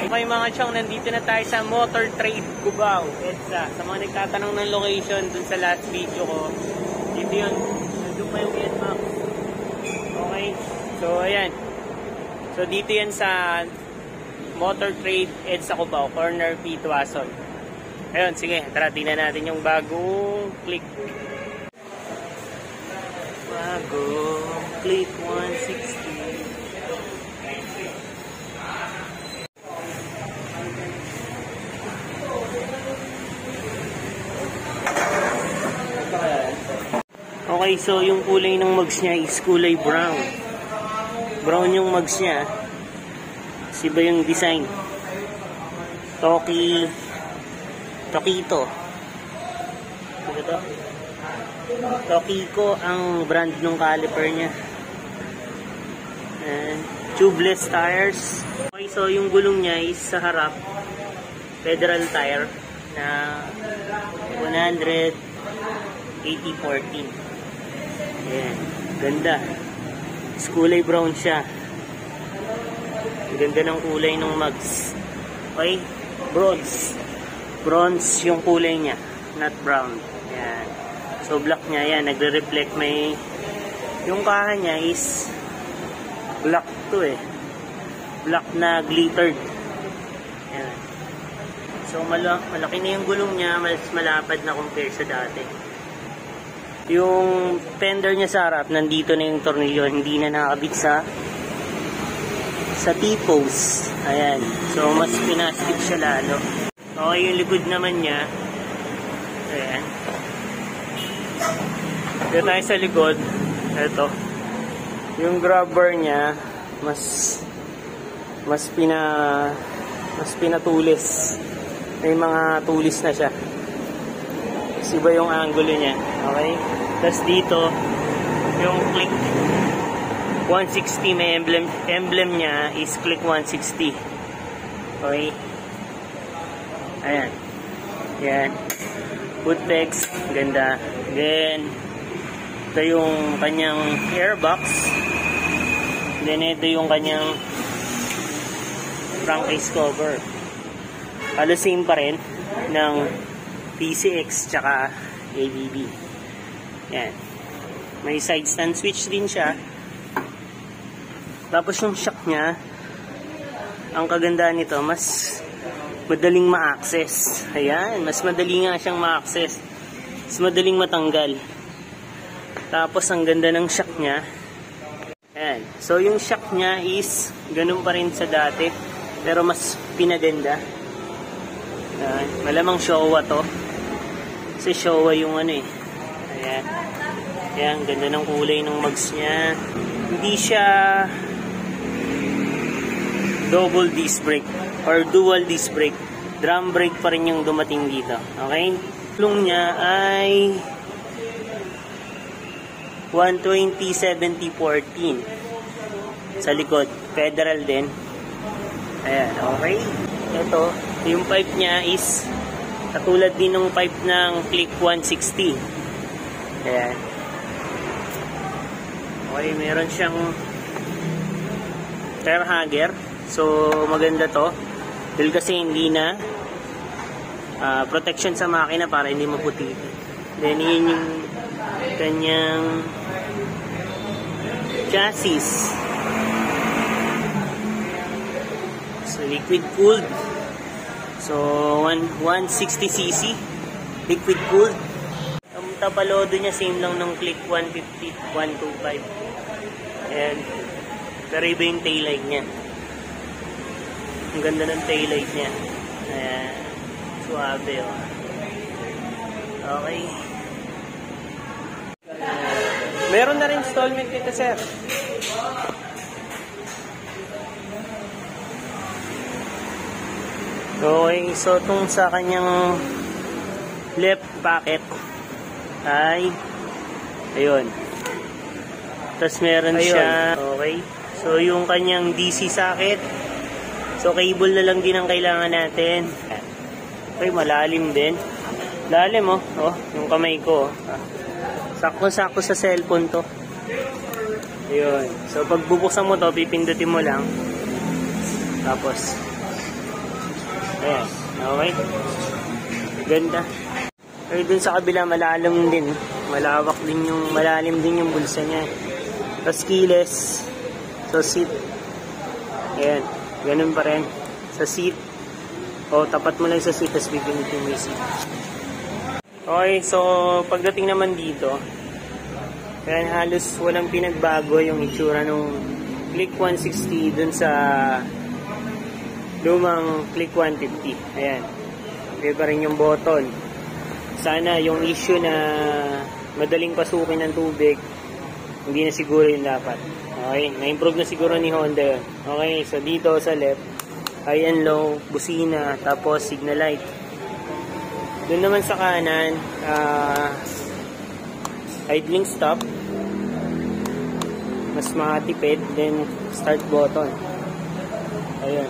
Okay mga chong, nandito na tayo sa Motor Trade Cubao, EDSA. Sa mga nagtatanong ng location dun sa last video ko, dito yun, nandun pa yung NMAX. Okay, so ayan. So dito yan sa Motor Trade EDSA Cubao, corner P. Tuason. Ayun, sige, tara tingnan natin yung bagong Click. Bagong Click 160. Okay, so yung kulay ng mags niya is kulay brown. Brown yung mags niya. Iba yung design. Tokito. Ano to? Tokiko ang brand ng caliper niya. And tubeless tires. Okay, so yung gulong niya is sa harap federal tire na 180/14. Ayan, ganda. Is kulay brown siya. Ganda ng kulay ng mags. Okay, bronze yung kulay niya, not brown. Ayan. So black niya, yan, nagre-reflect. May yung kaha niya is black to eh. Black na glittered. Ayan. So malaki na yung gulong niya, mas malapad na compare sa dati. Yung fender niya sa harap, nandito na yung tornilyo, hindi na nakakabit sa T-post. Ayan. So, mas pinastic siya lalo. Okay, yung likod naman niya. Ayan. Dito tayo sa likod. Ito. Yung grabber niya, mas pinatulis. May mga tulis na siya. Iba yung angulo niya. Okay? Tapos dito, yung Click 160, may emblem niya is Click 160. Okay? Ayan. Ayan. Footpegs. Ganda. Then, ito yung kanyang airbox. Then, ito yung kanyang crankcase cover. Halos same pa rin ng PCX tsaka ABB. Yan. May side stand switch din siya. Tapos yung shock niya, ang kagandahan nito, mas madaling ma-access. Ayan, mas madali nga siyang ma-access. Mas madaling matanggal. Tapos ang ganda ng shock niya. Ayan. So yung shock niya is ganun pa rin sa dati, pero mas pinaganda. Ayan. Malamang Showa to. Kasi Showa yung ano eh. Ayan. Ayan, ganda ng kulay ng mags niya. Hindi siya double disc brake or dual disc brake. Drum brake pa rin yung dumating dito. Okay? Tulong niya ay 120/70/14 sa likod. Federal din. Ayan, okay? Ito, yung pipe niya is katulad din ng pipe ng Click 160. Ayan. Okay, meron siyang tire hugger. So, maganda to. Dahil kasi hindi na protection sa makina para hindi maputi. Then, yun yung kanyang chassis. So, liquid cooled. So, 160cc. Liquid cooled. Ang tapalodo niya same lang ng Click 150, 125. And, pero iba yung taillight niya. Ang ganda ng taillight niya. Ayan. Suabe, oh. Okay. Meron na rin installment dito, sir. Okay, so itong sa kanyang left pocket ay ayun. Tapos meron siya, okay. So yung kanyang DC socket, so cable na lang din ang kailangan natin. Okay, malalim din. Lalim oh. Oh, yung kamay ko. Oh. Sakto-sakto sa cellphone to. Ayun. So pag bubuksan mo to, pipindutin mo lang. Tapos ayan. Okay. Ganda. Ay dun sa kabila malalim din. Malalim din yung bulsa niya. Tapos keyless. So seat. Ayan. Ganun pa rin. Sa seat. O tapat mo lang sa seat, tapos pipindutin mo yung seat. Okay, so pagdating naman dito, kaya halos walang pinagbago yung itsura nung Click 160 dun sa lumang Click 150. Ayan. Okay pa rin yung button. Sana yung issue na madaling pasukin ng tubig, hindi na siguro yung dapat. Okay, na-improve na siguro ni Honda yun. Okay, so dito sa left, high and low, busina, tapos signal light. Doon naman sa kanan, idling stop, mas makatipid, then start button. Ayun.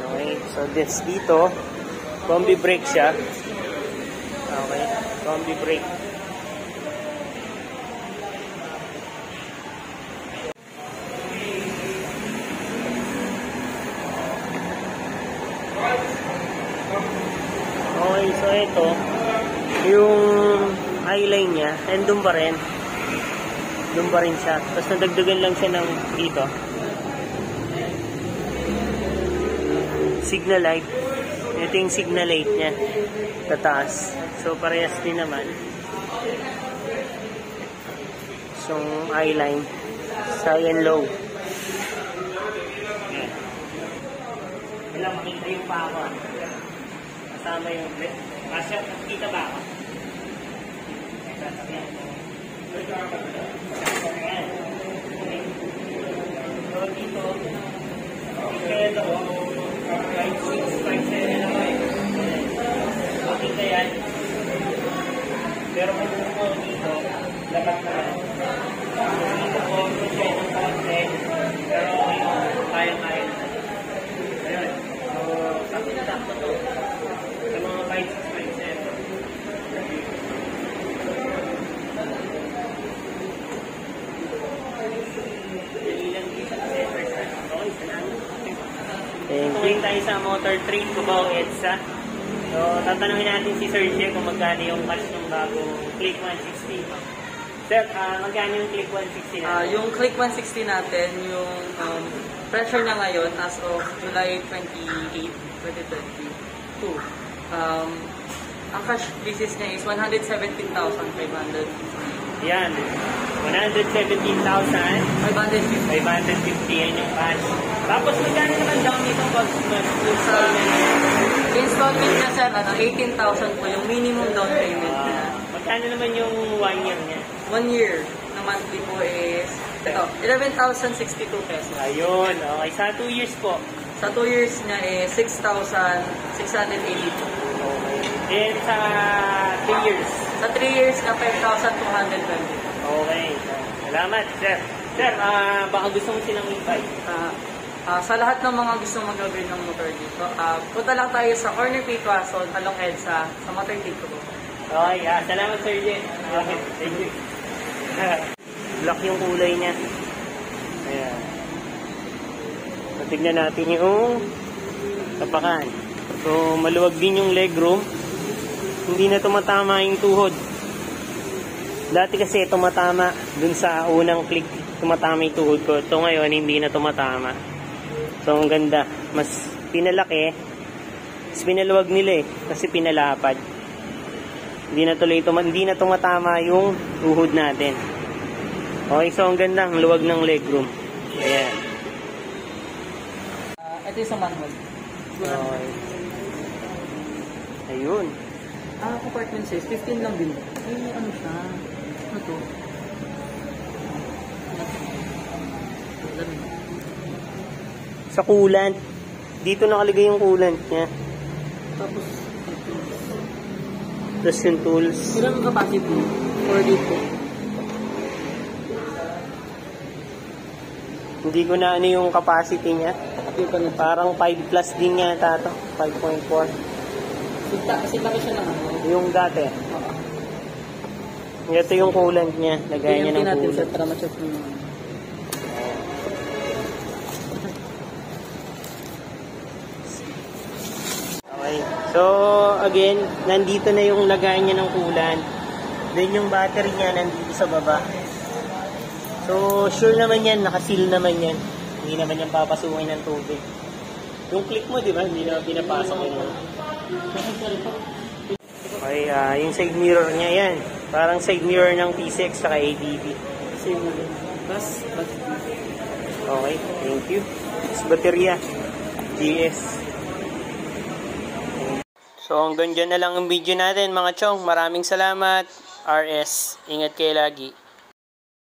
Okay, so this dito, combi brake siya. Okay, combi brake. Okay, so ito, yung eyeline niya, and doon pa rin. Doon pa rin siya. Tapos nadagdagan lang siya ng dito. Signal light. Ito yung signal light niya. Tataas. So, parehas din naman. So, eyeline. High and low. Ayan. Walang makita yung pa ako. Kasama yung grip. Kasi, nakikita ba ako? Ayan. So, dito, ito, 5, 6, 5, 7 naman. Makita yan. Pero kung po dito, lapat naman. Dito po, siya ng konti. Pero kaya-kaya na. Ayun. So, sakto to. Sa mga 5, 6, 5, 7. Tuloy tayo sa motor trade Cubao EDSA. So, tatanungin natin si Sir Jay kung magkano yung cash ng bagong Click 160. Sir, magkano yung Click 160 natin? Yung Click 160 natin, yung pressure na ngayon as of July 28, 2022. Ang cash basis niya is 117,500. Yan. 117,550. 550 yan yung cash. Tapos magkano naman down nito pag installment niya sir, 18,000 po yung minimum down payment niya. Magkano naman yung 1 year niya? 1 year na monthly po is ito, 11,062 pesos. Ayun, okay. Sa 2 years po? Sa 2 years niya is 6,682. Okay. Then sa 3 years? Sa 3 years na 5,220. Okay. Salamat, sir. Sir, baka gusto mo silang invite? Sa lahat ng mga gusto mag-upgrade ng motor dito, punta lang tayo sa Corner P. Quezon, along EDSA, sa motor dito po. Okay, salamat Sir Jen. Okay, thank you. Black yung kulay niya. Ayan. So, tignan natin yung tapakan. So, maluwag din yung legroom. Hindi na tumatama yung tuhod. Dati kasi tumatama dun sa unang click, tumatama yung tuhod ko. Ito ngayon, hindi na tumatama. So, ang ganda. Mas pinalaki. Mas pinaluwag nila kasi pinalapad. Hindi na tumatama yung tuhod natin. Okay, so ang ganda. Ang luwag ng legroom. Ayan. Ito yung sa manual. Okay. Ayun. Compartment size, 15 lang din. Ay, ano siya? Ano to? Sa coolant. Dito nakalagay yung coolant niya. Tapos, Tapos yung tools. ilang capacity? 4 dito. Hindi ko na ano yung capacity niya. Parang 5 plus din yata ito. 5.4. Kasi laki siya ng ano. Yung dati. Ito yung coolant niya. Lagay niya ng natin coolant. siya para ma-check mo. Okay. So, again, nandito na yung lagayan niya ng coolant. Then yung battery niya nandito sa baba. So, sure naman yan. Nakaseal naman yan. Hindi naman yan papasukin ng tubig. Yung click mo, di ba? Hindi na pinapasok yun. Okay, yung side mirror niya yan. Parang side mirror ng PCX saka ADB. Same na din. Okay, thank you. Tapos baterya. GS. So hanggang dyan na lang ang video natin mga chong. Maraming salamat. RS. Ingat kayo lagi.